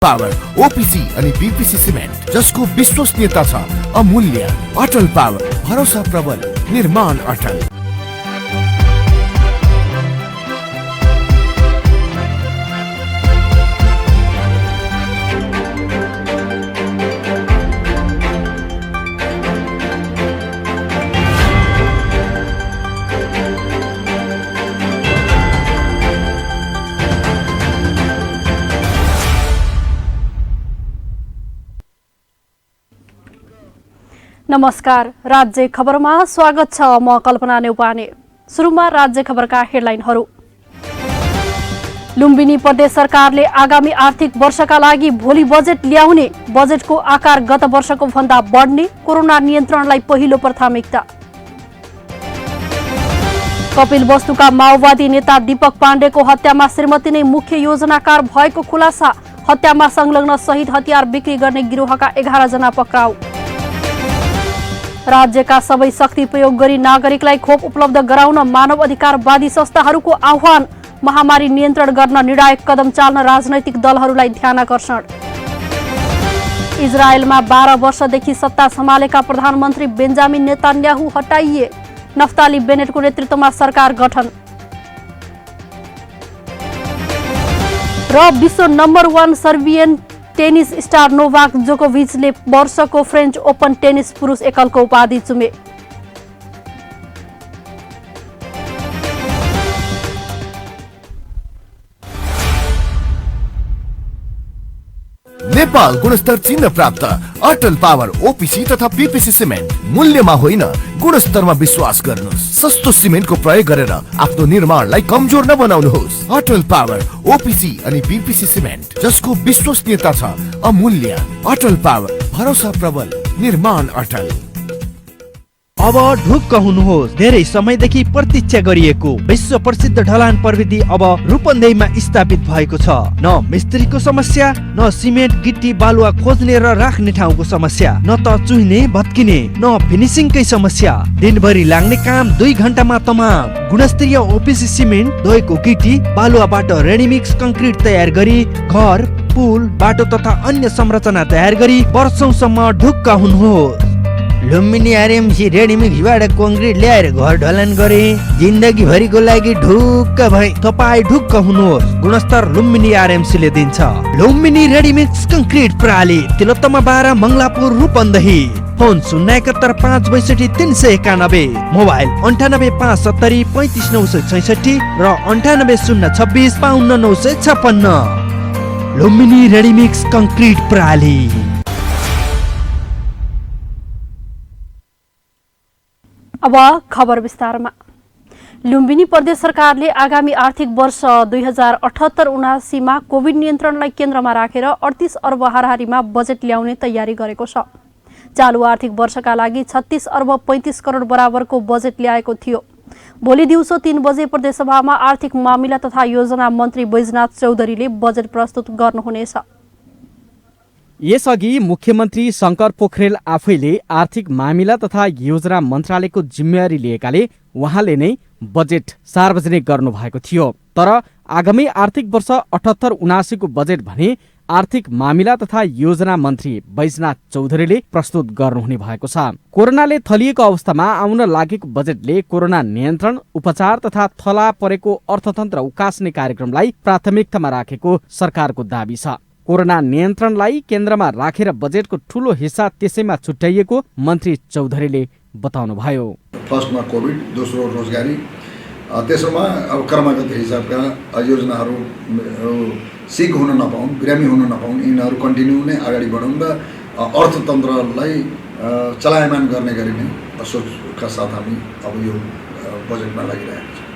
Power OPC अनि BPC cement जसको विश्वसनीयता छ अमूल्य। अटल पावर, भरोसा प्रबल, निर्माण अटल। नमस्कार, राज्य खबरमा स्वागत छ। म कल्पना नेउपाने। सुरुमा राज्य खबरका हेडलाइनहरू। लुम्बिनी प्रदेश सरकारले आगामी आर्थिक वर्षका लागि भोलि बजेट ल्याउने। बजेटको आकार गत वर्षको भन्दा बढ्ने। कोरोना नियन्त्रणलाई पहिलो प्राथमिकता। कपिलवस्तुका माओवादी नेता दीपक पाण्डेको हत्यामा श्रीमती नै मुख्य योजनाकार भएको खुलासा। हत्यामा संलग्न शहीद हतियार बिक्री गर्ने गिरोहका 11 जना पक्राउ। राज्यका सबै शक्ति प्रयोग गरी नागरिकलाई खोप उपलब्ध गराउन मानव अधिकारवादी संस्थाहरूको आह्वान। महामारी नियन्त्रण गर्न निर्णायक कदम चाल्न राजनैतिक दलहरूलाई ध्यानाकर्षण। इजरायलमा 12 वर्षदेखि सत्ता सम्हालेका प्रधानमन्त्री बेन्जामिन नेतान्याहु हटाइए। नफ्ताली बेनेटको नेतृत्वमा सरकार गठन। र विश्व number 1 Serbian tennis star Novak जोकोभिचले वर्षको फ्रेन्च ओपन टेनिस पुरुष एकलको उपाधि चुमे। नेपाल गुणस्तर चिन्ह प्राप्त अटल पावर ओपीसी तथा पीपीसी सिमेन्ट। मूल्यमा होइन, गुणस्तरमा विश्वास गर्नुहोस्। सस्तो सिमेन्टको प्रयोग गरेर आफ्नो निर्माणलाई कमजोर नबनाउनुहोस्। अटल पावर ओपीसी अनि पीपीसी सिमेन्ट जसको विश्वसनीयता छ अमूल्य। अटल पावर, भरोसा प्रबल, निर्माण अटल। अब ढुक्क हुनुहोस्। धेरै समयदेखि प्रतीक्षा गरिएको विश्व प्रसिद्ध ढलान प्रविधि अब रूपन्देहीमा स्थापित भएको छ। न मिस्त्रीको समस्या, न सिमेन्ट गिट्टी बालुवा खोज्ने र राख्ने ठाउँको समस्या, न त चुहिने भत्किने, न फिनिसिङकै समस्या। दिनभरि लाग्ने काम 2 घण्टामा तमाम। गुणस्तरीय ओपीसी सिमेन्ट, धोएको गिट्टी बालुवाबाट रेडीमिक्स कंक्रिट तयार गरी घर, पुल, बाटो तथा अन्य संरचना तयार गरी वर्षौंसम्म ढुक्क हुनुहोस्। लुम्बिनी आरएमसी रेडीमिक्सबाट कंक्रिट ल्याएर घर ढलान गरे। जिन्दगी भरिको लागि ढुक्क भई तपाई ढुक्क हुनुहोस्। गुणस्तर लुम्बिनी आरएमसी ले दिन्छ। लुम्बिनी रेडीमिक्स कंक्रिट प्रणाली, तिलोत्तमा 12, मङ्गलापुर, रूपन्देही। फोन 071 562 391, मोबाइल 98 570 35 966 र 98 026 52 956। लुम्बिनी रेडीमिक्स कंक्रिट प्रणाली। अब खबर विस्तारमा। लुम्बिनी प्रदेश सरकारले आगामी आर्थिक वर्ष 2078-79 मा कोभिड नियन्त्रणलाई केन्द्रमा राखेर 38 अर्ब हाराहारीमा बजेट ल्याउने तयारी गरेको छ। चालु आर्थिक वर्षका लागि 36 अर्ब 35 करोड बराबरको बजेट ल्याएको थियो। भोलि दिउँसो 3 बजे प्रदेशसभामा आर्थिक मामिला तथा योजना मन्त्री बैजनाथ चौधरीले बजेट प्रस्तुत गर्नुहुनेछ। यसअघि मुख्यमन्त्री शंकर पोखरेल आफैले आर्थिक मामिला तथा योजना मन्त्रालयको जिम्मेवारी लिएकाले उहाँले नै बजेट सार्वजनिक गर्नु भएको थियो। तर आगामी आर्थिक वर्ष 78-79 को बजेट भने आर्थिक मामिला तथा योजना मन्त्री बैजनाथ चौधरीले प्रस्तुत गर्नुहुने भएको छ। कोरोनाले थलिएको अवस्थामा आउन लागेको बजेटले कोरोना नियन्त्रण, उपचार तथा थला परेको अर्थतन्त्र उकास्ने कार्यक्रमलाई प्राथमिकतामा राखेको सरकारको दाबी छ। कोरोना नियन्त्रणलाई केन्द्रमा राखेर बजेटको ठूलो हिस्सा त्यसैमा छुट्याइएको मन्त्री चौधरीले बताउनुभयो। फर्स्टमा कोभिड, दोस्रो रोजगारी, तेस्रोमा अब क्रमगत हिसाबका योजनाहरू सिक हुन नपाउन्, बिरामी हुन नपाउन्, यिनीहरू कन्टिन्यू नै अगाडि बढाउन् र अर्थतन्त्रलाई चलायमान गर्ने गरी नै सोचका साथ हामी अब यो बजेटमा लागिरहेका छौँ।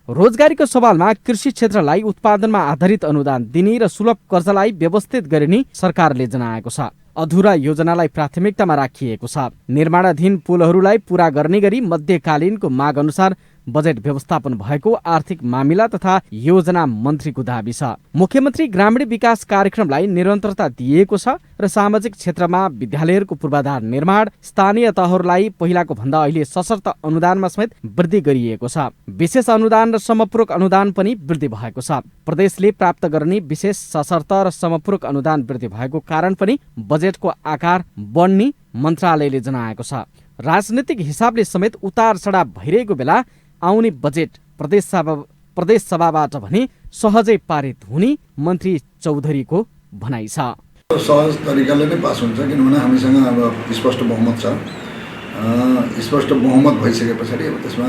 रोजगारीको सवालमा कृषि क्षेत्रलाई उत्पादनमा आधारित अनुदान दिने र सुलभ कर्जालाई व्यवस्थित गरिने सरकारले जनाएको छ। अधुरा योजनालाई प्राथमिकतामा राखिएको छ। निर्माणाधीन पुलहरूलाई पूरा गर्ने गरी मध्यकालीनको माग अनुसार बजेट व्यवस्थापन भएको आर्थिक मामिला तथा योजना मन्त्रीको दाबी छ। मुख्यमन्त्री ग्रामीण विकास कार्यक्रमलाई निरन्तरता दिएको छ र सामाजिक क्षेत्रमा विद्यालयहरूको पूर्वाधार निर्माण, स्थानीय तहहरूलाई पहिलाको भन्दा अहिले सशर्त अनुदानमा समेत वृद्धि गरिएको छ। विशेष अनुदान र समपूरक अनुदान पनि वृद्धि भएको छ। प्रदेशले प्राप्त गर्ने विशेष, सशर्त र समपूरक अनुदान वृद्धि भएको कारण पनि बजेटको आकार बढ्ने मन्त्रालयले जनाएको छ। राजनीतिक हिसाबले समेत उतार चढाव भइरहेको बेला आउने बजेट प्रदेश सभाबाट भने सहजै पारित हुने मन्त्री चौधरीको भनाइ छ। सहज तरिकाले नै पास हुन्छ किनभने हामीसँग अब स्पष्ट बहुमत छ। स्पष्ट बहुमत भइसके पछाडि अब त्यसमा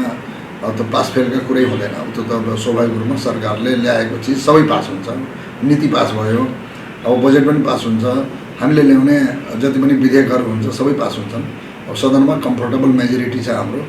अब त पास फेलका कुरै हुँदैन। अब त्यो त स्वाभाविक रूपमा सरकारले ल्याएको चिज सबै पास हुन्छ। नीति पास भयो, अब बजेट पनि पास हुन्छ, हामीले ल्याउने जति पनि विधेयकहरू हुन्छ सबै पास हुन्छन्। अब सदनमा कम्फर्टेबल मेजोरिटी छ हाम्रो।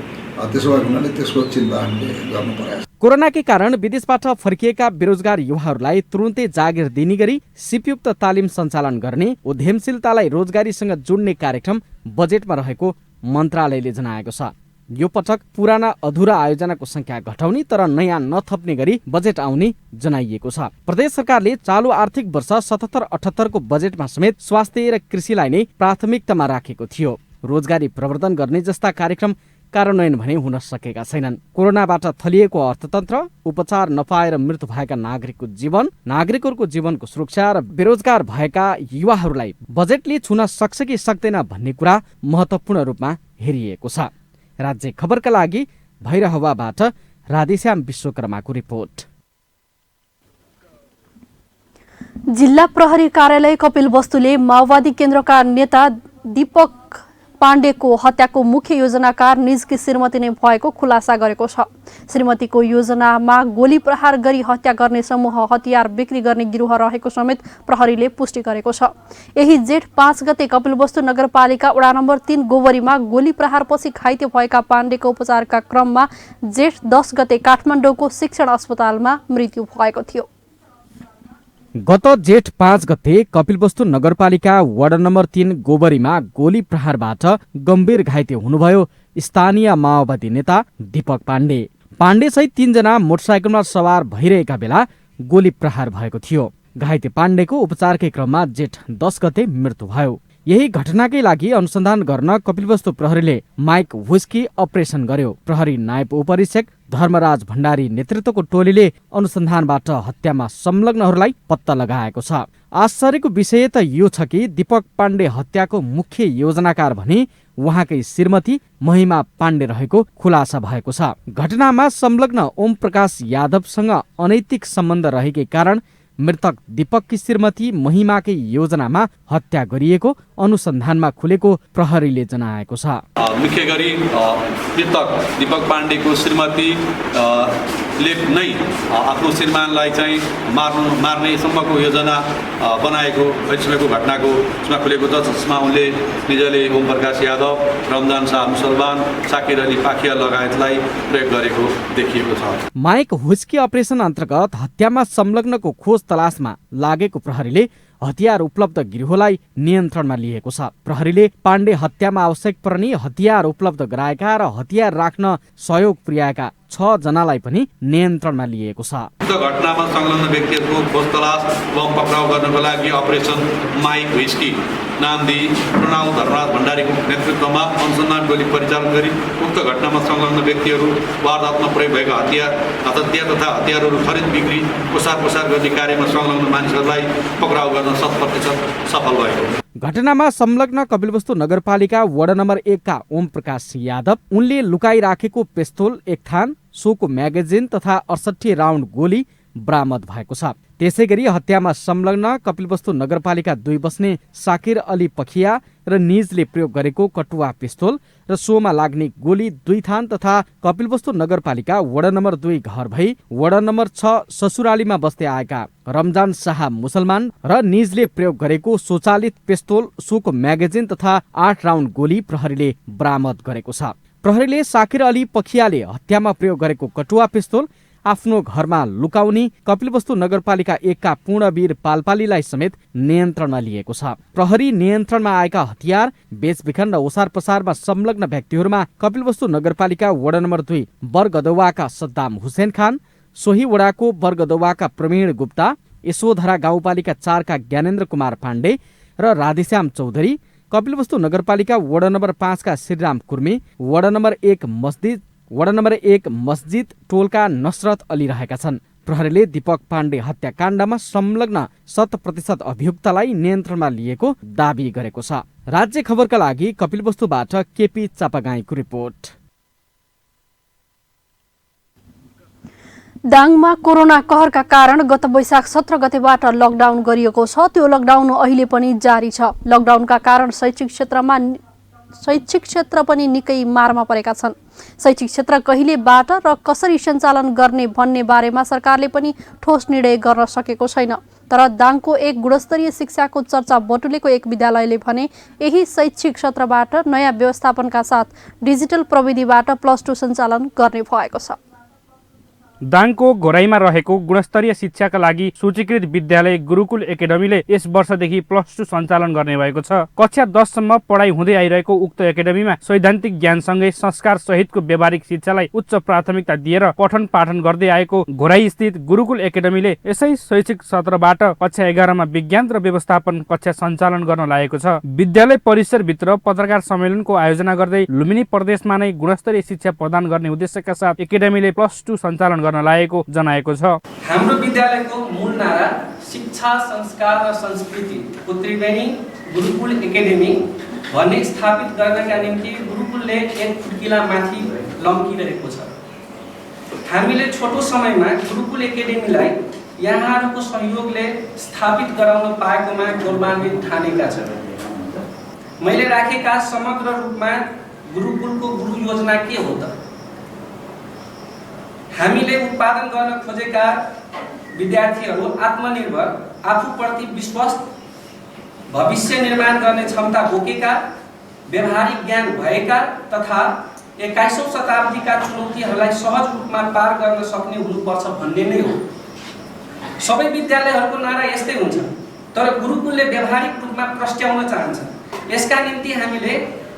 त्यसो भएको हुनाले त्यसको चिन्ता हामीले गर्नु पर्यो। कोरोनाकै कारण विदेशबाट फर्किएका बेरोजगार युवाहरूलाई तुरुन्तै जागिर दिने गरी सिपयुक्त तालिम सञ्चालन गर्ने, उद्यमशीलतालाई रोजगारीसँग जोड्ने कार्यक्रम बजेटमा रहेको मन्त्रालयले जनाएको छ। यो पटक पुराना अधुरा आयोजनाको संख्या घटाउने तर नयाँ नथप्ने गरी बजेट आउने जनाइएको छ। प्रदेश सरकारले चालु आर्थिक वर्ष 77-78 को बजेटमा समेत स्वास्थ्य र कृषिलाई नै प्राथमिकतामा राखेको थियो। रोजगारी प्रवर्धन गर्ने जस्ता कार्यक्रम कार्यान्वयन भने हुन सकेका छैनन्। कोरोनाबाट थलिएको अर्थतन्त्र, उपचार नपाएर मृत्यु भएका नागरिकहरूको जीवनको सुरक्षा र बेरोजगार भएका युवाहरूलाई बजेटले छुन सक्छ कि सक्दैन भन्ने कुरा महत्त्वपूर्ण रूपमा हेरिएको छ। राज्य खबरका लागि भैरहवाबाट राधेश्याम विश्वकर्माको रिपोर्ट। जिल्ला प्रहरी कार्यालय कपिलवस्तुले माओवादी केन्द्रका नेता दीपक पाण्डेको हत्याको मुख्य योजनाकार निजकी श्रीमती नै भएको खुलासा गरेको छ। श्रीमतीको योजनामा गोली प्रहार गरी हत्या गर्ने समूह हतियार बिक्री गर्ने गिरोह रहेको समेत प्रहरीले पुष्टि गरेको छ। यही जेठ 5 गते कपिलवस्तु नगरपालिका वडा नम्बर 3 गोबरीमा गोली प्रहारपछि घाइते भएका पाण्डेको उपचारका क्रममा जेठ 10 गते काठमाडौँको शिक्षण अस्पतालमा मृत्यु भएको थियो। गत जेठ 5 गते कपिलवस्तु नगरपालिका वडा नम्बर 3 गोबरीमा गोली प्रहारबाट गम्भीर घाइते हुनुभयो स्थानीय माओवादी नेता दीपक पाण्डे सहित 3 जना मोटरसाइकलमा सवार भइरहेका बेला गोली प्रहार भएको थियो। घाइते पाण्डेको उपचारकै क्रममा जेठ 10 गते मृत्यु भयो। यही घटनाकै लागि अनुसन्धान गर्न कपिलवस्तु प्रहरीले माइक व्हिस्की अपरेसन गर्यो। प्रहरी नायब उपरीक्षक धर्मराज भण्डारी नेतृत्वको टोलीले अनुसन्धानबाट हत्यामा संलग्नहरूलाई पत्ता लगाएको छ। आश्चर्यको विषय त यो छ कि दीपक पाण्डे हत्याको मुख्य योजनाकार भने उहाँकै श्रीमती महिमा पाण्डे रहेको खुलासा भएको छ। घटनामा संलग्न ओम प्रकाश यादवसँग अनैतिक सम्बन्ध रहेकै कारण मृतक दीपककी श्रीमती महिमाकै योजनामा हत्या गरिएको अनुसन्धानमा खुलेको प्रहरीले जनाएको छ। मुख्य गरी मृतक दीपक पाण्डेको श्रीमती ले नै आफ्नो श्रीमानलाई चाहिँ मार्ने सम्मको योजना बनाएको ऐसमेको घटनाको उसमा खुलेको छ, जसमा उनले निजले ओम प्रकाश यादव, रमजान शाह मुसलमान, साकिर अली पाखिया लगायतलाई प्रयोग गरेको देखिएको छ। माइक व्हिस्की अपरेसन अन्तर्गत हत्यामा संलग्नको खोज तलासमा लागेको प्रहरीले हतियार उपलब्ध गिरोहलाई नियन्त्रणमा लिएको छ। प्रहरीले पाण्डे हत्यामा आवश्यक पर्ने हतियार उपलब्ध गराएका र हतियार राख्न सहयोग पुर्याएका 6 जनालाई पनि नियन्त्रणमा लिएको छ। घटनामा संलग्न व्यक्तिहरूको खोज तलास एवं पक्राउ गर्नको लागि अपरेसन माइक व्हिस्की नाम दिई प्रणव धर्मराज भण्डारीको नेतृत्वमा अनुसन्धान टोली परिचालन गरी उक्त घटनामा संलग्न व्यक्तिहरू, वारदातमा प्रयोग भएका हतियार तथा हतियारहरू खरिद बिक्री ओसार गर्ने कार्यमा संलग्न मानिसहरूलाई पक्राउ गर्न 100% सफल भएको। घटनामा संलग्न कपिलवस्तु नगरपालिका वडा नम्बर 1 का ओम प्रकाश यादव, उनले लुकाइराखेको पिस्तोल 1 थान, सोको म्यागजिन तथा 68 राउन्ड गोली बरामद भएको छ। त्यसैगरी हत्यामा संलग्न कपिलवस्तु नगरपालिका 2 बस्ने साकिर अली पखिया र निजले प्रयोग गरेको कटुवा पिस्तोल र सोमा लाग्ने गोली 2 थान तथा कपिलवस्तु नगरपालिका वडा नम्बर 2 घर भई वडा नम्बर 6 ससुरालीमा बस्दै आएका रमजान शाह मुसलमान र निजले प्रयोग गरेको स्वचालित पिस्तोल, सोको म्यागजिन तथा 8 राउन्ड गोली प्रहरीले बरामद गरेको छ। प्रहरीले साकिर अली पखियाले हत्यामा प्रयोग गरेको कटुवा पिस्तोल, आफ्नो घरमा लुकाउने कपिलवस्तु नगरपालिका 1 का पूर्णवीर पालपालीलाई समेत नियन्त्रणमा लिएको छ। प्रहरी नियन्त्रणमा आएका हतियार, बेचबिखन र ओसार पसारमा संलग्न व्यक्तिहरूमा कपिलवस्तु नगरपालिका वडा नम्बर 2 बरगदौवाका सद्दाम हुसेन खान, सोही वडाको बरगदौवाका प्रवीण गुप्ता, यशोधरा गाउँपालिका 4 का ज्ञानेन्द्र कुमार पाण्डे र राधेश्याम चौधरी, कपिलवस्तु नगरपालिका वडा नम्बर 5 का श्रीराम कुर्मी, वडा नम्बर 1 मस्जिद टोलका नसरत अली रहेका छन्। प्रहरीले दीपक पाण्डे हत्याकाण्डमा संलग्न 100% अभियुक्तलाई नियन्त्रणमा लिएको दावी गरेको छ। राज्य खबरका लागि कपिलवस्तुबाट केपी चापागाईको रिपोर्ट। दाङमा कोरोना कहरका कारण गत वैशाख 17 गतेबाट लकडाउन गरिएको छ। त्यो लकडाउन अहिले पनि जारी छ। लकडाउनका कारण शैक्षिक क्षेत्र पनि निकै मारमा परेका छन्। शैक्षिक क्षेत्र कहिलेबाट र कसरी सञ्चालन गर्ने भन्ने बारेमा सरकारले पनि ठोस निर्णय गर्न सकेको छैन। तर दाङको एक गुणस्तरीय शिक्षाको चर्चा बटुलेको एक विद्यालयले भने यही शैक्षिक क्षेत्रबाट नयाँ व्यवस्थापनका साथ डिजिटल प्रविधिबाट +2 सञ्चालन गर्ने भएको छ। दाङको घोराईमा रहेको गुणस्तरीय शिक्षाका लागि सूचीकृत विद्यालय गुरुकुल एकाडेमीले यस वर्षदेखि +2 सञ्चालन गर्ने भएको छ। कक्षा 10 सम्म पढाइ हुँदै आइरहेको उक्त एकाडेमीमा सैद्धान्तिक ज्ञानसँगै संस्कार सहितको व्यावहारिक शिक्षालाई उच्च प्राथमिकता दिएर पठन पाठन गर्दै आएको घोराई स्थित गुरुकुल एकाडेमीले यसै शैक्षिक सत्रबाट कक्षा 11 मा विज्ञान र व्यवस्थापन कक्षा सञ्चालन गर्न लागेको छ। विद्यालय परिसरभित्र पत्रकार सम्मेलनको आयोजना गर्दै लुम्बिनी प्रदेशमा नै गुणस्तरीय शिक्षा प्रदान गर्ने उद्देश्यका साथ एकाडेमीले +2 सञ्चालन गर्न लागेको जनाएको छ। हाम्रो विद्यालयको मूल नारा शिक्षा, संस्कार र संस्कृति को त्रिवेणी गुरुकुल एकाडेमी भन्ने स्थापित गर्नका निम्ति गुरुकुलले एक खुड्किला माथि लम्किरहेको छ। हामीले छोटो समयमा गुरुकुल एकाडेमीलाई यहाँहरूको सहयोगले स्थापित गराउन पाएकोमा गौरवान्वित ठानेका छौँ। मैले राखेका समग्र रूपमा गुरुकुलको गुरु योजना के हो त? हामीले उत्पादन गर्न खोजेका विद्यार्थीहरू आत्मनिर्भर, आफूप्रति विश्वास, भविष्य निर्माण गर्ने क्षमता बोकेका, व्यावहारिक ज्ञान भएका तथा 21औं शताब्दीका चुनौतीहरूलाई सहज रूपमा पार गर्न सक्ने हुनुपर्छ भन्ने नै हो। सबै विद्यालयहरूको नारा यस्तै हुन्छ, तर गुरुकुलले व्यावहारिक रूपमा प्रस्ट्याउन चाहन्छ। यसका निम्ति हामीले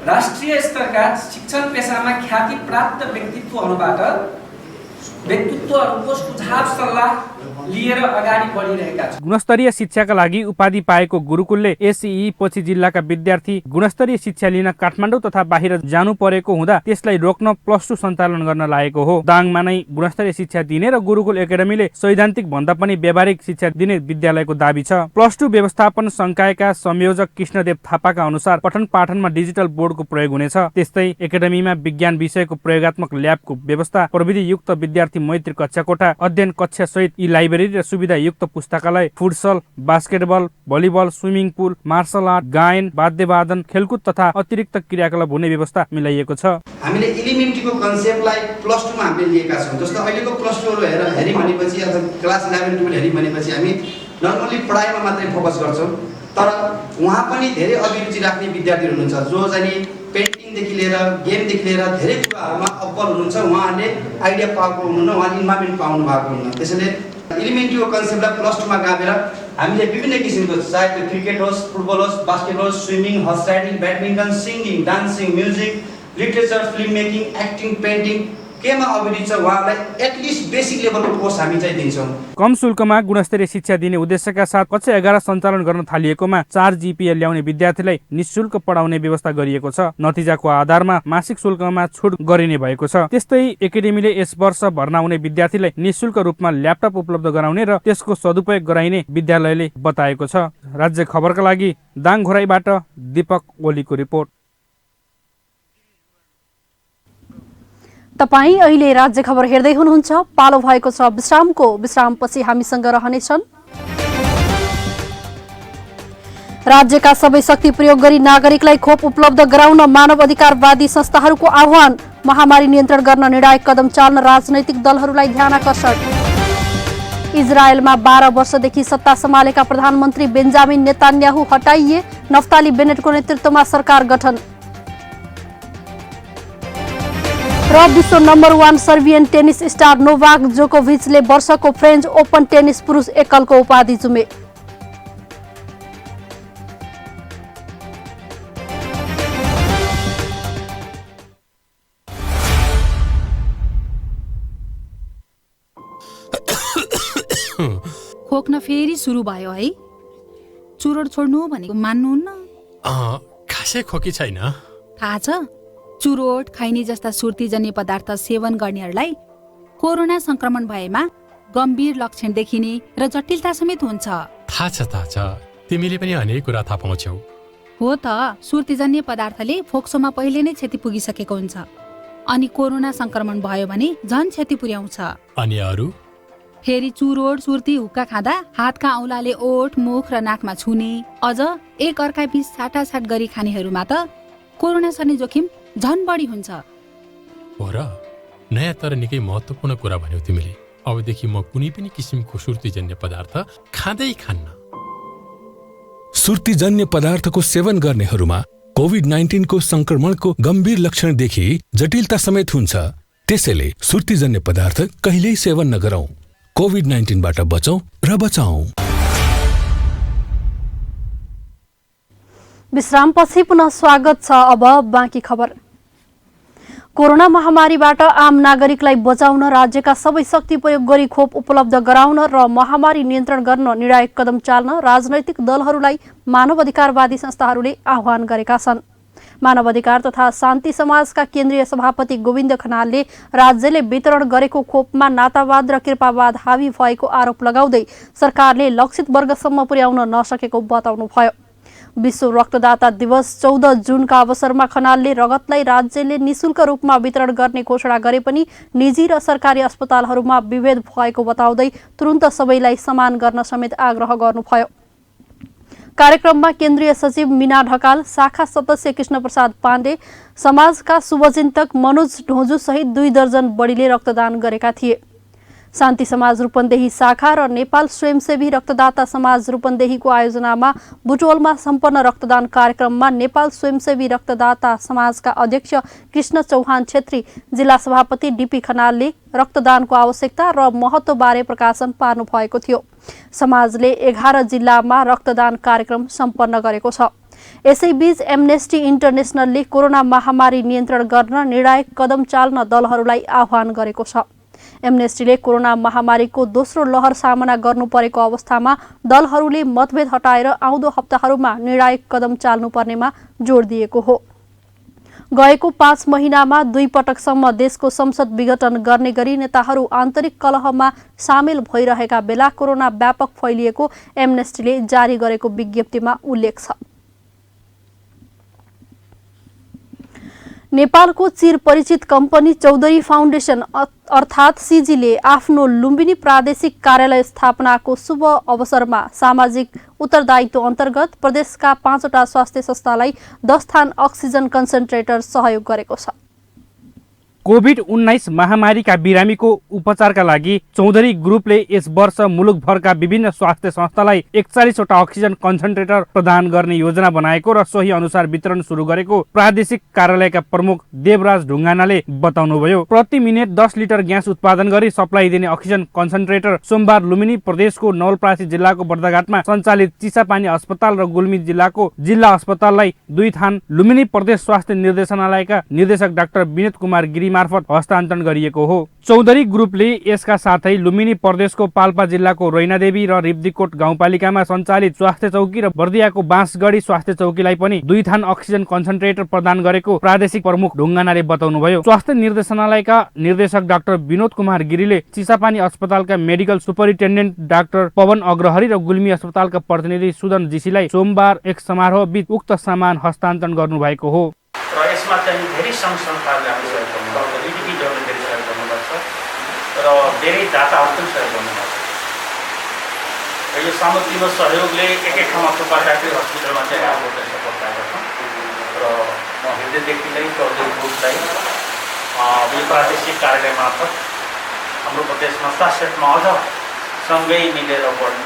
राष्ट्रिय स्तरका शिक्षण पेशामा ख्याति प्राप्त व्यक्तित्वहरूको सुझाव सल्लाह लिएर अगाडि बढिरहेका छौँ। गुणस्तरीय शिक्षाका लागि उपाधि पाएको गुरुकुलले एसई पछि जिल्लाका विद्यार्थी गुणस्तरीय शिक्षा लिन काठमाडौँ तथा बाहिर जानु परेको हुँदा त्यसलाई रोक्न +2 सञ्चालन गर्न लागेको हो। दाङमा नै गुणस्तरीय शिक्षा दिने र गुरुकुल एकाडेमीले सैद्धान्तिक भन्दा पनि व्यावहारिक शिक्षा दिने विद्यालयको दाबी छ। +2 व्यवस्थापन संकायका संयोजक कृष्णदेव थापाका अनुसार पठन पाठनमा डिजिटल बोर्डको प्रयोग हुनेछ। त्यस्तै एकाडेमीमा विज्ञान विषयको प्रयोगात्मक ल्याबको व्यवस्था, प्रविधियुक्त विद्यार्थी मैत्री कक्षाकोठा, अध्ययन कक्षा सहित ई लाइब्रेरी र सुविधायुक्त पुस्तकालय, futsal, basketball, volleyball, swimming pool, martial art, गायन, वाद्यवादन, खेलकुद तथा अतिरिक्त क्रियाकलाप हुने व्यवस्था मिलाइएको छ। हामीले एलिमेन्ट्रीको कन्सेप्टलाई +2 मा हामीले लिएका छौँ। जस्तो अहिलेको +2 हेरि भनेपछि अथवा क्लास 11 12 हेरि भनेपछि हामी नट ओन्ली पढाइमा मात्रै फोकस गर्छौँ, तर उहाँ पनि धेरै अभिरुचि राख्ने विद्यार्थीहरू हुनुहुन्छ जो चाहिँ पेन्टिङदेखि लिएर गेमदेखि लिएर धेरै कुराहरूमा अब्बल हुनुहुन्छ। उहाँहरूले आइडिया पाएको हुनुहुन्न, उहाँले इन्भाइरोमेन्ट पाउनु भएको हुनुहुन्न। त्यसैले एलिमेन्ट्रीको कन्सेप्टलाई +2 मा गाभेर हामीले विभिन्न किसिमको, चाहे त्यो क्रिकेट होस्, football house, basketball house, swimming, horse riding, badminton, singing, dancing, music, literature, film making, acting, painting केमा अभिरुचि छ उहाँलाई एटलिस्ट बेसिक लेभलको कोर्स हामी चाहिँ दिन्छौँ। कम शुल्कमा गुणस्तरीय शिक्षा दिने उद्देश्यका साथ कक्षा 11 सञ्चालन गर्न थालिएकोमा 4 GPA ल्याउने विद्यार्थीलाई निःशुल्क पढाउने व्यवस्था गरिएको छ। नतिजाको आधारमा मासिक शुल्कमा छुट गरिने भएको छ। त्यस्तै एकाडेमीले यस वर्ष भर्ना हुने विद्यार्थीलाई निःशुल्क रूपमा ल्यापटप उपलब्ध गराउने र त्यसको सदुपयोग गराइने विद्यालयले बताएको छ। राज्य खबरका लागि दाङ घोराईबाट दीपक ओलीको रिपोर्ट। तपाईँ अहिले राज्य खबर हेर्दै हुनुहुन्छ। पालो भएको छ विश्रामको। विश्रामपछि हामीसँग रहनेछन् राज्यका सबै शक्ति प्रयोग गरी नागरिकलाई खोप उपलब्ध गराउन मानव अधिकारवादी संस्थाहरूको आह्वान। महामारी नियन्त्रण गर्न निर्णायक कदम चाल्न राजनैतिक दलहरूलाई ध्यानाकर्षण। इजरायलमा 12 वर्षदेखि सत्ता सम्हालेका प्रधानमन्त्री बेन्जामिन नेतान्याहु हटाइए। नफ्ताली बेनेटको नेतृत्वमा सरकार गठन। र विश्व number 1 Serbian tennis star Novak जोकोभिचले वर्षको फ्रेन्च ओपन टेनिस पुरुष एकलको उपाधि जुमे। खोक्न फेरि सुरु भयो है। चुरोट छोड्नु भनेको मान्नुहुन्न? खासै खोकी छैन। थाहा छ, चुरोट खैनी जस्ता सुर्तीजन्य पदार्थ सेवन गर्नेहरूलाई कोरोना संक्रमण भएमा गम्भीर लक्षण देखिने र जटिलता समेत हुन्छ। थाहा छ, तिमीले पनि अनेक कुरा थाहा पाउँछौ। हो त, सुर्तीजन्य पदार्थले फोक्सोमा पहिले नै क्षति पुगिसकेको हुन्छ, अनि कोरोना संक्रमण भयो भने झन क्षति पुर्याउँछ। अनि अरू? फेरि चुरोट सुर्ती हुक्का खाँदा हातका औँलाले ओठ मुख र नाकमा छुने, अझ एक अर्का बीच साटासाट गरी खानेहरूमा त कोरोना सर्ने जोखिम झन बढी हुन्छ। हो र, नयाँ तर निकै महत्त्वपूर्ण कुरा भन्यौ तिमीले। अबदेखि म कुनै पनि किसिमको सुर्तीजन्य पदार्थ खाँदै खान्न। सुर्तीजन्य पदार्थको सेवन गर्नेहरूमा कोभिड-19 को संक्रमणको गम्भीर लक्षण देखि जटिलता समेत हुन्छ। त्यसैले सुर्तीजन्य पदार्थ कहिल्यै सेवन नगरौं। कोभिड-19 बाट बचौं र बचाऊ। विश्रामपछि पुनः स्वागत छ। अब बाँकी खबर। कोरोना महामारीबाट आम नागरिकलाई बचाउन राज्यका सबै शक्ति प्रयोग गरी खोप उपलब्ध गराउन र महामारी नियन्त्रण गर्न निर्णायक कदम चाल्न राजनैतिक दलहरूलाई मानवाधिकारवादी संस्थाहरूले आह्वान गरेका छन्। मानवाधिकार तथा शान्ति समाजका केन्द्रीय सभापति गोविन्द खनालले राज्यले वितरण गरेको खोपमा नातावाद र कृपावाद हावी भएको आरोप लगाउँदै सरकारले लक्षित वर्गसम्म पुर्याउन नसकेको बताउनुभयो। विश्व रक्तदाता दिवस 14 जुनका अवसरमा खनालले रगतलाई राज्यले निशुल्क रूपमा वितरण गर्ने घोषणा गरे पनि निजी र सरकारी अस्पतालहरूमा विभेद भएको बताउँदै तुरुन्त सबैलाई समान गर्न समेत आग्रह गर्नुभयो। कार्यक्रममा केन्द्रीय सचिव मीना ढकाल, शाखा सदस्य कृष्णप्रसाद पाण्डे, समाजका शुभचिन्तक मनोज ढोजु सहित 2 दर्जन बढीले रक्तदान गरेका थिए। शान्ति समाज रूपन्देही शाखा र नेपाल स्वयंसेवी रक्तदाता समाज रूपन्देहीको आयोजनामा बुटवलमा सम्पन्न रक्तदान कार्यक्रममा नेपाल स्वयंसेवी रक्तदाता समाजका अध्यक्ष कृष्ण चौहान छेत्री, जिल्ला सभापति डीपी खनालले रक्तदानको आवश्यकता र महत्त्वबारे प्रकाशन पार्नु भएको थियो। समाजले 11 जिल्लामा रक्तदान कार्यक्रम सम्पन्न गरेको छ। यसैबीच एमनेस्टी इन्टरनेसनलले कोरोना महामारी नियन्त्रण गर्न निर्णायक कदम चाल्न दलहरूलाई आह्वान गरेको छ। एमनेस्टीले कोरोना महामारीको दोस्रो लहर सामना गर्नु परेको अवस्थामा दलहरूले मतभेद हटाएर आउँदो हप्ताहरूमा निर्णायक कदम चाल्नुपर्नेमा जोड दिएको हो। गएको 5 महिनामा 2 पटकसम्म देशको संसद विघटन गर्ने गरी नेताहरू आन्तरिक कलहमा सामेल भइरहेका बेला कोरोना व्यापक फैलिएको एमनेस्टीले जारी गरेको विज्ञप्तिमा उल्लेख छ। नेपालको चिर परिचित कम्पनी चौधरी फाउन्डेसन अर्थात् सीजीले आफ्नो लुम्बिनी प्रादेशिक कार्यालय स्थापनाको शुभ अवसरमा सामाजिक उत्तरदायित्व अन्तर्गत प्रदेशका 5वटा स्वास्थ्य संस्थालाई 10 थान अक्सिजन कन्सन्ट्रेटर सहयोग गरेको छ। कोभिड-19 महामारीका बिरामीको उपचारका लागि चौधरी ग्रुपले यस वर्ष मुलुकभरका विभिन्न स्वास्थ्य संस्थालाई 41वटा अक्सिजन कन्सन्ट्रेटर प्रदान गर्ने योजना बनाएको र सोही अनुसार वितरण सुरु गरेको प्रादेशिक कार्यालयका प्रमुख देवराज ढुङ्गानाले बताउनुभयो। प्रति मिनेट 10 लिटर ग्यास उत्पादन गरी सप्लाई दिने अक्सिजन कन्सन्ट्रेटर सोमबार लुम्बिनी प्रदेशको नवलपरासी जिल्लाको बर्दाघाटमा सञ्चालित चिसापानी अस्पताल र गुल्मी जिल्लाको जिल्ला अस्पताललाई 2 थान लुम्बिनी प्रदेश स्वास्थ्य निर्देशनालयका निर्देशक डाक्टर विनोद कुमार गिरी मार्फत हस्तान्तरण गरिएको हो। चौधरी ग्रुपले यसका साथै लुम्बिनी प्रदेशको पाल्पा जिल्लाको रैनादेवी र रिब्दीकोट गाउँपालिकामा सञ्चालित स्वास्थ्य चौकी र बर्दियाको बाँसगढी स्वास्थ्य चौकीलाई पनि 2 थान अक्सिजन कन्सन्ट्रेटर प्रदान गरेको प्रादेशिक प्रमुख ढुङ्गानाले बताउनुभयो। स्वास्थ्य निर्देशनालयका निर्देशक डाक्टर विनोद कुमार गिरीले चिसापानी अस्पतालका medical superintendent doctor Pawan Agrahari र गुल्मी अस्पतालका प्रतिनिधि सुदन जीसीलाई सोमबार एक समारोह बीच उक्त सामान हस्तान्तरण गर्नुभएको हो। र यसमा चाहिँ धेरै संस्थाहरूले हामी सहयोग गर्नुपर्छ, लिडिपी जसले धेरै सहयोग गर्नुपर्छ र धेरै दाताहरू पनि सहयोग गर्नुपर्छ। र यो सामग्रीको सहयोगले एक ठाउँमा सुपर फ्याक्ट्री हस्पिटलमा चाहिँ राम्रो सपोर्ट पाएको छ र म हृदयदेखि नै चौधरी ग्रुपलाई यो प्रादेशिक कार्यालय मार्फत हाम्रो प्रदेशमा स्वास्थ्य क्षेत्रमा अझ सँगै मिलेर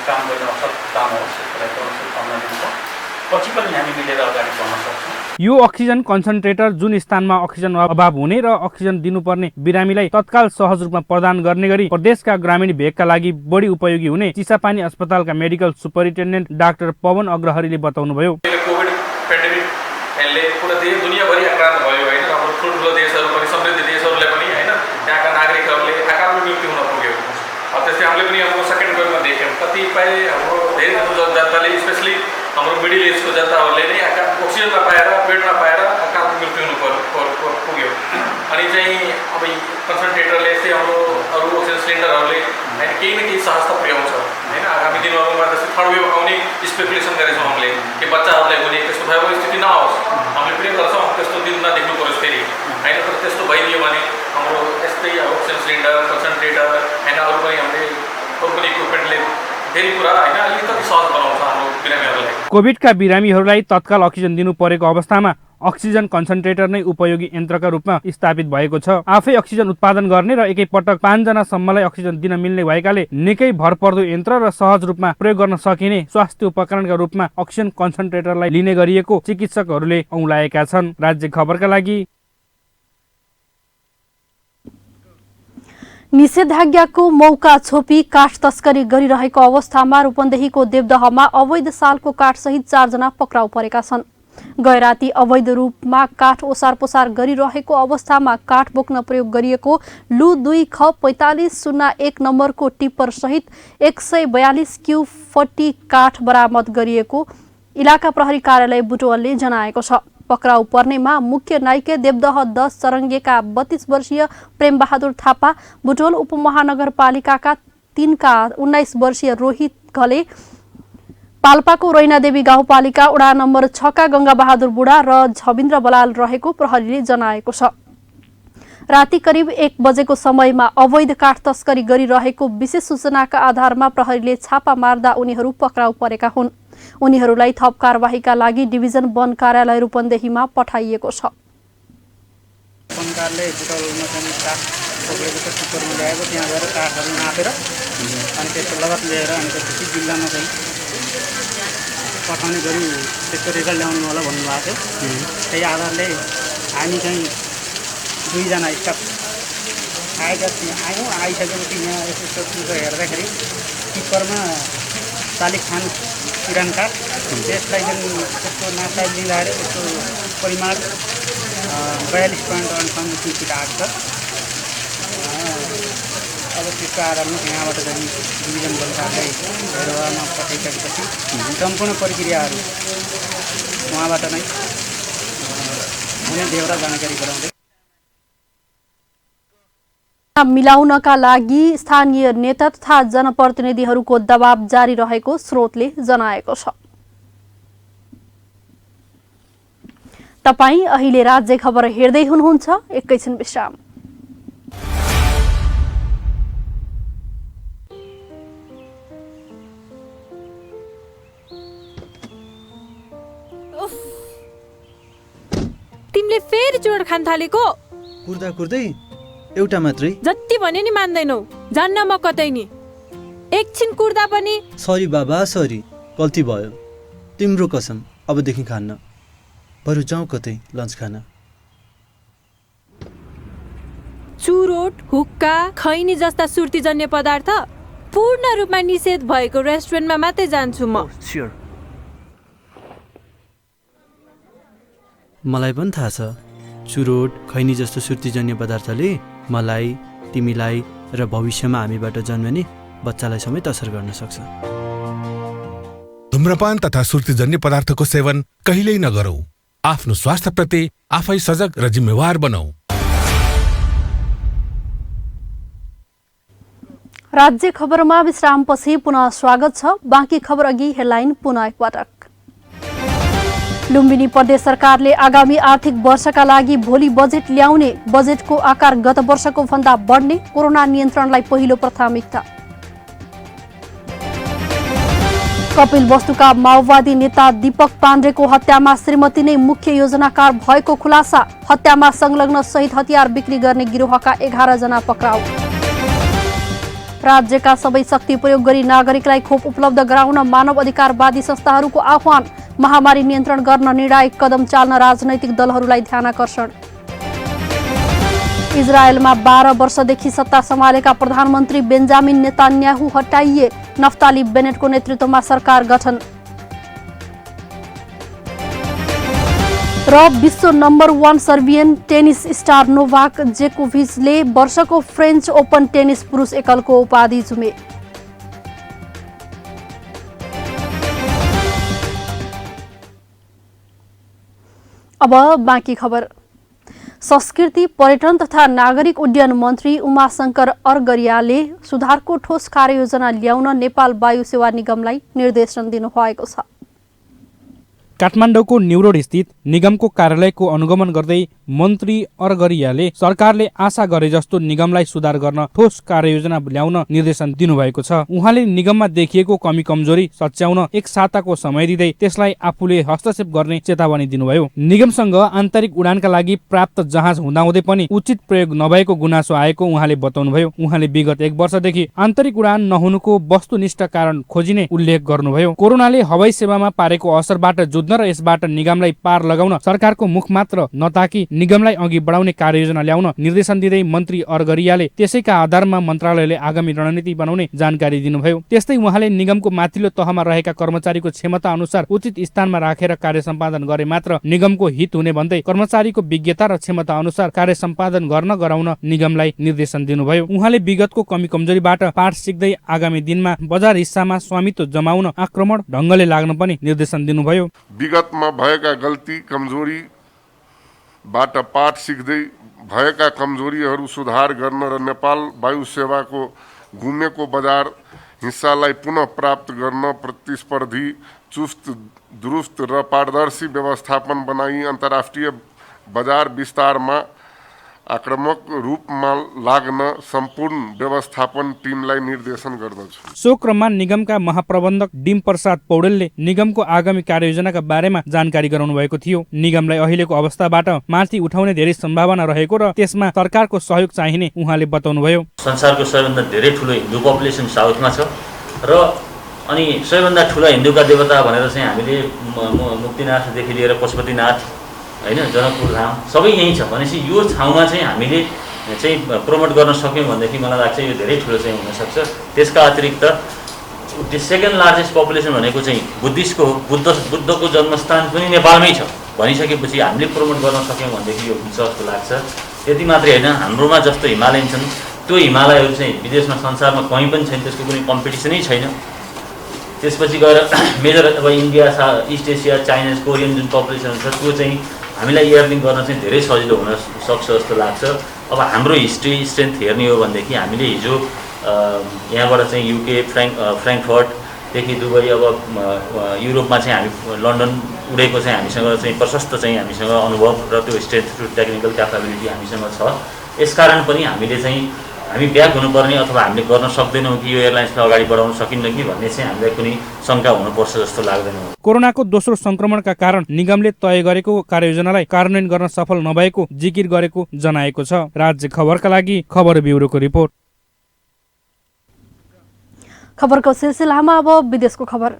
काम गर्न असल काम होस्, यसलाई शुभकामना दिन्छ। पछि पनि हामी मिलेर अगाडि बढ्न सक्छौँ। यो अक्सिजन कन्सन्ट्रेटर जुन स्थानमा अक्सिजन अभाव हुने र अक्सिजन दिनुपर्ने बिरामीलाई तत्काल सहज रूपमा प्रदान गर्ने गरी प्रदेशका ग्रामीण भेगका लागि बढी उपयोगी हुने चिसापानी अस्पतालका मेडिकल सुपरिन्टेन्डेन्ट डाक्टर पवन अग्रहरीले बताउनुभयो। कोभिड पेन्डेमिकले पुरा दुनियाँभरि आक्रान्त भयो होइन, हाम्रो ठुल्ठुलो देशहरू पनि समृद्ध देशहरूले पनि होइन, त्यहाँका नागरिकहरूले अकाल मृत्यु हुन पुग्यो। त्यस्तै हामीले पनि हाम्रो सेकेन्ड वेभमा देख्यौँ कतिपय हाम्रो धेरै जनताले स्पेसली हाम्रो मिडल एजको जनताहरूले नै अक्सिजन नपाएर बेड नपाएर अकाल मृत्यु हुनु पुग्यो। अनि चाहिँ अब कन्सन्ट्रेटरले चाहिँ हाम्रो अरू अक्सिजन सिलिन्डरहरूले होइन केही न केही सहजता पुर्याउँछ होइन। आगामी दिनहरूमा जस्तै थर्ड वेभ आउने स्पेकुलेसन गरेछौँ हामीले कि बच्चाहरूलाई हुने त्यस्तो भयावह स्थिति नहोस्, हामीले प्रे गर्छौँ त्यस्तो दिन नदेख्नु परोस् फेरि होइन। तर त्यस्तो भइदियो भने हाम्रो यस्तै अक्सिजन सिलिन्डर कन्सन्ट्रेटर होइन अरू पनि इक्विपमेन्टले धेरै कुरा होइन अलिकति सहज बनाउँछ हाम्रो बिरामीहरूलाई। कोभिडका बिरामीहरूलाई तत्काल अक्सिजन दिनु परेको अवस्थामा अक्सिजन कन्सन्ट्रेटर नै उपयोगी यन्त्रका रूपमा स्थापित भएको छ। आफै अक्सिजन उत्पादन गर्ने र एकैपटक 5 जनासम्मलाई अक्सिजन दिन मिल्ने भएकाले निकै भरपर्दो यन्त्र र सहज रूपमा प्रयोग गर्न सकिने स्वास्थ्य उपकरणका रूपमा अक्सिजन कन्सन्ट्रेटरलाई लिने गरिएको चिकित्सकहरूले औँलाएका छन्। राज्य खबरका लागि निषेधाज्ञाको मौका छोपी काठ तस्करी गरिरहेको अवस्थामा रूपन्देहीको देवदहमा अवैध सालको काठसहित 4 जना पक्राउ परेका छन्। गैराती अवैध रूपमा काठ ओसार पोसार गरिरहेको अवस्थामा काठ बोक्न प्रयोग गरिएको लु 2 ख 4501 नम्बरको टिप्पर सहित 142 क्यू 40 काठ बरामद गरिएको इलाका प्रहरी कार्यालय बुटवलले जनाएको छ। पक्राउ पर्नेमा मुख्य नाइके देवदह 10 चरङ्गेका 32 वर्षीय प्रेमबहादुर थापा, बुटवल उपमहानगरपालिकाका 3 का 19 वर्षीय रोहित घले, पाल्पाको रैनादेवी गाउँपालिका वडा नम्बर 6 का गंगाबहादुर बुढा र झविन्द्र बलाल रहेको प्रहरीले जनाएको छ। राति करिब 1 बजेको समयमा अवैध काठ तस्करी गरिरहेको विशेष सूचनाका आधारमा प्रहरीले छापा मार्दा उनीहरू पक्राउ परेका हुन्। उनीहरूलाई थप कारबाहीका लागि डिभिजन वन कार्यालय रूपन्देहीमा पठाइएको छ। वन कार्यालय बुटवलमा चाहिँ काठ बोकेको छ, टिप्परमा ल्याएको, त्यहाँ गएर काठहरू नापेर अनि त्यसको लगत लिएर अनि त्यसपछि जिल्लामा चाहिँ पठाउने गरी त्यसको रिजल्ट ल्याउनु होला भन्नुभएको थियो। त्यही आधारले हामी चाहिँ 2 जना स्टाफ आइसकेपछि यहाँ यसो हेर्दाखेरि टिप्परमा शालिक खान पुरान काठ त्यसलाई चाहिँ त्यसको नापलाई लिँदाखेरि त्यसको परिमाण 42.1 फिट आएको छ। अब त्यसको आधारमा यहाँबाट चाहिँ डिभिजन वन कार्यालय हेरवामा पठाइसकेपछि सम्पूर्ण प्रक्रियाहरू उहाँबाट नै हुने बेहोरा जानकारी गराउँदै मिलाउनका लागि स्थानीय नेता तथा जनप्रतिनिधिहरूको दबाब जारी रहेको स्रोतले जनाएको छ। तपाईं अहिले राज्य खबर हेर्दै हुनुहुन्छ। एकैछिन विश्राम। तिमीले फेरि चोर खान थालेको? कुर्दा कुर्दै एउटा मात्रै जति भने नि मान्दैनौ, जान्न म कतै नि। एकछिन कुर्दा पनि सरी बाबा सरी, गल्ती भयो, तिम्रो कसम अबदेखि खान्न, बरु जाउँ कतै लन्च खान। चुरोट, हुक्का, खैनी जस्ता सुर्तीजन्य पदार्थ पूर्ण रूपमा निषेध भएको रेस्टुरेन्टमा मात्रै जान्छु म। मलाई पनि थाहा छ, चुरोट, खैनी जस्तो सुर्तीजन्य पदार्थले मलाई, तिमीलाई र भविष्यमा हामीबाट जन्मने बच्चालाई समेत असर गर्न सक्छ। धूम्रपान तथा सुर्तीजन्य पदार्थको सेवन कहिल्यै नगरौं। आफ्नो स्वास्थ्यप्रति आफै सजग र जिम्मेवार बनौं। राज्य खबरमा विश्रामपछि पुनः स्वागत छ। बाँकी खबर अघि हेडलाइन पुनः एकपटक। लुम्बिनी प्रदेश सरकारले आगामी आर्थिक वर्षका लागि भोलि बजेट ल्याउने, बजेटको आकार गत वर्षको भन्दा बढ्ने, कोरोना नियन्त्रणलाई पहिलो प्राथमिकता। कपिल वस्तुका माओवादी नेता दीपक पाण्डेको हत्यामा श्रीमती नै मुख्य योजनाकार भएको खुलासा। हत्यामा संलग्न सहित हतियार बिक्री गर्ने गिरोहका 11 जना पक्राउ। राज्यका सबै शक्ति प्रयोग गरी नागरिकलाई खोप उपलब्ध गराउन मानव अधिकारवादी संस्थाहरूको आह्वान। महामारी नियन्त्रण गर्न निर्णायक कदम चाल्न राजनैतिक दलहरूलाई ध्यानाकर्षण। इजरायलमा 12 वर्षदेखि सत्ता सम्हालेका प्रधानमन्त्री बेन्जामिन नेतान्याहु हटाइए, नफ्ताली बेनेटको नेतृत्वमा सरकार गठन। र विश्व number 1 Serbian tennis star Novak जोकोभिचले वर्षको फ्रेन्च ओपन टेनिस पुरुष एकलको उपाधि जुमे। अब बाँकी खबर। संस्कृति, पर्यटन तथा नागरिक उड्डयन मन्त्री उमाशंकर अर्गरियाले सुधारको ठोस कार्ययोजना ल्याउन नेपाल वायु सेवा निगमलाई निर्देशन दिनुभएको छ। काठमाडौँको न्युरोड स्थित निगमको कार्यालयको अनुगमन गर्दै मन्त्री अर्गरियाले सरकारले आशा गरे जस्तो निगमलाई सुधार गर्न ठोस कार्ययोजना ल्याउन निर्देशन दिनुभएको छ। उहाँले निगममा देखिएको कमी कमजोरी सच्याउन एक साताको समय दिँदै त्यसलाई आफूले हस्तक्षेप गर्ने चेतावनी दिनुभयो। निगमसँग आन्तरिक उडानका लागि प्राप्त जहाज हुँदाहुँदै पनि उचित प्रयोग नभएको गुनासो आएको उहाँले बताउनुभयो। उहाँले विगत 1 वर्षदेखि आन्तरिक उडान नहुनुको वस्तुनिष्ठ कारण खोजिने उल्लेख गर्नुभयो। कोरोनाले हवाई सेवामा पारेको असरबाट जुझ्न र यसबाट निगमलाई पार लगाउन सरकारको मुख मात्र नताकी निगमलाई अघि बढाउने कार्ययोजना ल्याउन निर्देशन दिँदै मन्त्री अर्गरियाले त्यसैका आधारमा मन्त्रालयले आगामी रणनीति बनाउने जानकारी दिनुभयो। त्यस्तै उहाँले निगमको माथिल्लो तहमा रहेका कर्मचारीको क्षमता अनुसार उचित स्थानमा राखेर कार्य सम्पादन गरे मात्र निगमको हित हुने भन्दै कर्मचारीको विज्ञता र क्षमता अनुसार कार्य सम्पादन गर्न गराउन निगमलाई निर्देशन दिनुभयो। उहाँले विगतको कमी कमजोरीबाट पाठ सिक्दै आगामी दिनमा बजार हिस्सामा स्वामित्व जमाउन आक्रमण ढङ्गले लाग्न पनि निर्देशन दिनुभयो। विगतमा भएका गल्ती कमजोरीबाट पाठ सिक्दै भएका कमजोरीहरू सुधार गर्न र नेपाल वायु सेवाको गुमेको बजार हिस्सालाई पुनः प्राप्त गर्न प्रतिस्पर्धी, चुस्त, दुरुस्त र पारदर्शी व्यवस्थापन बनाई अन्तर्राष्ट्रिय बजार विस्तारमा आक्रामक रूपमा लाग्न सम्पूर्ण व्यवस्थापन टिमलाई निर्देशन गर्दछु। सो क्रममा निगमका महाप्रबन्धक डिम प्रसाद पौडेलले निगमको आगामी कार्ययोजनाका बारेमा जानकारी गराउनु भएको थियो। निगमलाई अहिलेको अवस्थाबाट माथि उठाउने धेरै सम्भावना रहेको र त्यसमा सरकारको सहयोग चाहिने उहाँले बताउनुभयो। संसारको सबैभन्दा धेरै ठुलो हिन्दू पपुलेसन साउथमा छ र अनि सबैभन्दा ठुला हिन्दूका देवता भनेर चाहिँ हामीले मुक्तिनाथदेखि लिएर पशुपतिनाथ हैन, जनकपुर धाम सबै यही छ भनेपछि यो ठाउँमा चाहिँ हामीले चाहिँ प्रमोट गर्न सक्यौँ भनेदेखि मलाई लाग्छ यो धेरै ठुलो चाहिँ हुनसक्छ। त्यसका अतिरिक्त सेकेन्ड लार्जेस्ट पपुलेसन भनेको चाहिँ बुद्धिस्टको हो, बुद्धको जन्मस्थान पनि नेपालमै छ भनिसकेपछि हामीले प्रमोट गर्न सक्यौँ भनेदेखि यो हुन्छ जस्तो लाग्छ। त्यति मात्रै होइन, हाम्रोमा जस्तो हिमालयन छन् त्यो हिमालयहरू चाहिँ विदेशमा संसारमा कहीँ पनि छैन, त्यसको कुनै कम्पिटिसनै छैन। त्यसपछि गएर मेजर अब India, east Asia, China, Korean जुन पपुलेसन छ त्यो चाहिँ हामीलाई इयरलिङ गर्न चाहिँ धेरै सजिलो हुन सक्छ जस्तो लाग्छ। अब हाम्रो हिस्ट्री स्ट्रेन्थ हेर्ने हो भनेदेखि हामीले हिजो यहाँबाट चाहिँ युके फ्र्याङ्कफर्टदेखि दुबई, अब युरोपमा चाहिँ हामी लन्डन उडेको चाहिँ हामीसँग चाहिँ प्रशस्त चाहिँ हामीसँग अनुभव र त्यो स्ट्रेन्थ टु टेक्निकल क्यापाबिलिटी हामीसँग छ। यसकारण पनि हामीले चाहिँ हामी ब्याक हुनुपर्ने अथवा हामीले गर्न सक्दैनौँ कि यो एयरलाइन्सलाई अगाडि बढाउन सकिन्न कि भन्ने चाहिँ हामीलाई कुनै शङ्का हुनुपर्छ जस्तो लाग्दैन। कोरोनाको दोस्रो संक्रमणका कारण निगमले तय गरेको कार्ययोजनालाई कार्यान्वयन गर्न सफल नभएको जिकिर गरेको जनाएको छ। राज्य खबरका लागि खबर ब्युरोको रिपोर्ट। खबरको सिलसिलामा अब विदेशको खबर।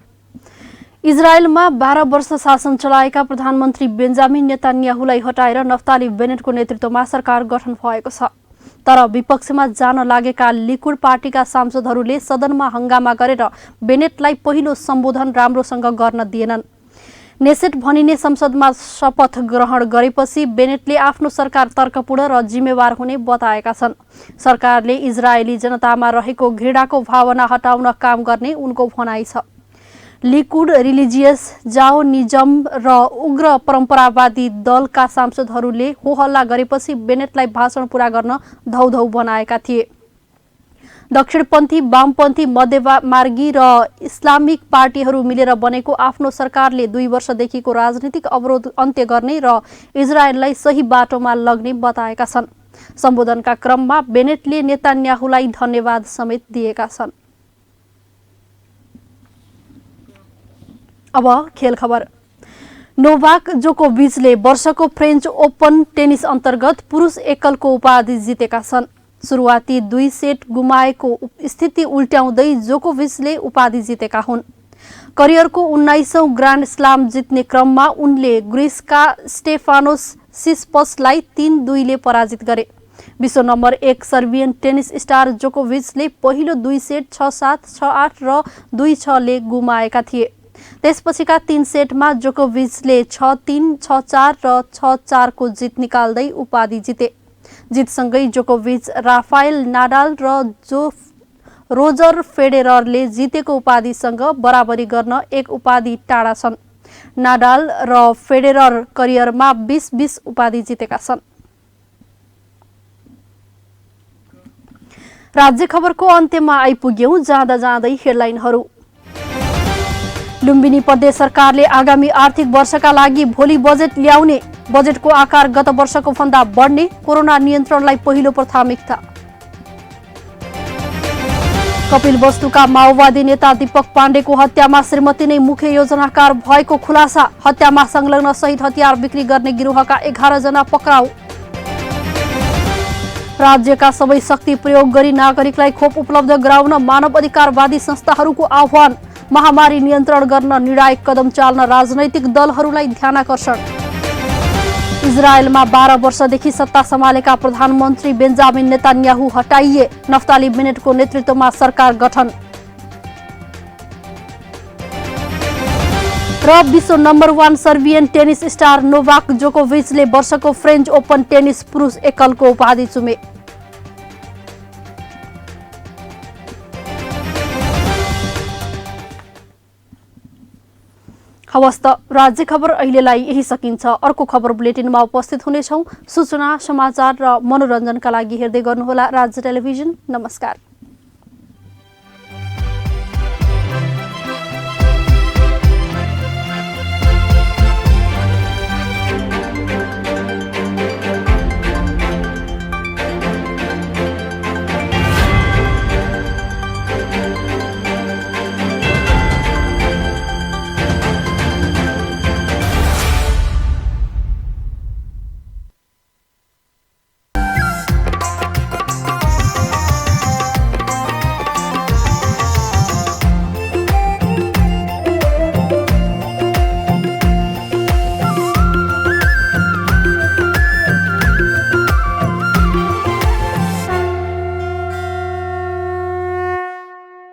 इजरायलमा 12 वर्ष शासन चलाएका प्रधानमन्त्री बेन्जामिन नेतान्याहुलाई हटाएर नफ्ताली बेनेटको नेतृत्वमा सरकार गठन भएको छ। तर विपक्षमा जान लागेका लिकुड पार्टीका सांसदहरूले सदनमा हंगामा गरेर बेनेटलाई पहिलो सम्बोधन राम्रोसँग गर्न दिएनन्। नेसेट भनिने संसदमा शपथ ग्रहण गरेपछि बेनेटले आफ्नो सरकार तर्कपूर्ण र जिम्मेवार हुने बताएका छन्। सरकारले इजरायली जनतामा रहेको घृणाको भावना हटाउन काम गर्ने उनको भनाइ छ। लिकुड, रिलिजियस जाओनिजम र उग्र परम्परावादी दलका सांसदहरूले होहल्ला गरेपछि बेनेटलाई भाषण पूरा गर्न धौधौ बनाएका थिए। दक्षिणपन्थी, वामपन्थी, मध्यमार्गी र इस्लामिक पार्टीहरू मिलेर बनेको आफ्नो सरकारले 2 वर्षदेखिको राजनीतिक अवरोध अन्त्य गर्ने र इजरायललाई सही बाटोमा लग्ने बताएका छन्। सम्बोधनका क्रममा बेनेटले नेतान्याहुलाई धन्यवाद समेत दिएका छन्। अब खेल खबर। नोभाक जोकोभिचले वर्षको फ्रेन्च ओपन टेनिस अन्तर्गत पुरुष एकलको उपाधि जितेका छन्। सुरुवाती 2 सेट गुमाएको स्थिति उल्ट्याउँदै जोकोभिचले उपाधि जितेका हुन्। करियरको 19औं ग्रान्ड स्लाम जित्ने क्रममा उनले ग्रिसका स्टेफानोस सिस्पसलाई 3-2 ले पराजित गरे। विश्व नम्बर 1 सर्बियन टेनिस स्टार जोकोभिचले पहिलो 2 सेट 6-7, 6-8 र 2-6 ले गुमाएका थिए। त्यसपछिका 3 सेटमा जोकोभिचले 6-3, 6-4 र 6-4 को जित निकाल्दै उपाधि जिते। जितसँगै जोकोभिच, राफाएल नाडाल र रोजर फेडेररले जितेको उपाधिसँग बराबरी गर्न एक उपाधि टाढा छन्। नाडाल र फेडेरर करियरमा 20-20 उपाधि जितेका छन्। राज्य खबरको अन्त्यमा आइपुग्यौं। जाँदा जाँदै हेडलाइनहरू। लुम्बिनी प्रदेश सरकारले आगामी आर्थिक वर्षका लागि भोलि बजेट ल्याउने। बजेटको आकार गत वर्षको भन्दा बढ्ने। कोरोना नियन्त्रणलाई पहिलो प्राथमिकता। कपिलवस्तुका माओवादी नेता दीपक पाण्डेको हत्यामा श्रीमती नै मुख्य योजनाकार भएको खुलासा। हत्यामा संलग्न सहित हतियार बिक्री गर्ने गिरोहका 11 जना पक्राउ। राज्यका सबै शक्ति प्रयोग गरी नागरिकलाई खोप उपलब्ध गराउन मानव अधिकारवादी संस्थाहरूको आह्वान। महामारी नियन्त्रण गर्न निर्णायक कदम चाल्न राजनैतिक दलहरूलाई ध्यानाकर्षण। इजरायलमा 12 वर्षदेखि सत्ता सम्हालेका प्रधानमन्त्री बेन्जामिन नेतान्याहु हटाइए। नफ्ताली बेनेटको नेतृत्वमा सरकार गठन। र विश्व number 1 Serbian tennis star Novak जोकोभिचले वर्षको फ्रेन्च ओपन टेनिस पुरुष एकलको उपाधि चुमे। हवस् त राज्य खबर अहिलेलाई यही सकिन्छ। अर्को खबर बुलेटिनमा उपस्थित हुनेछौं। सूचना, समाचार र मनोरञ्जनका लागि हेर्दै गर्नुहोला राज्य टेलिभिजन। नमस्कार।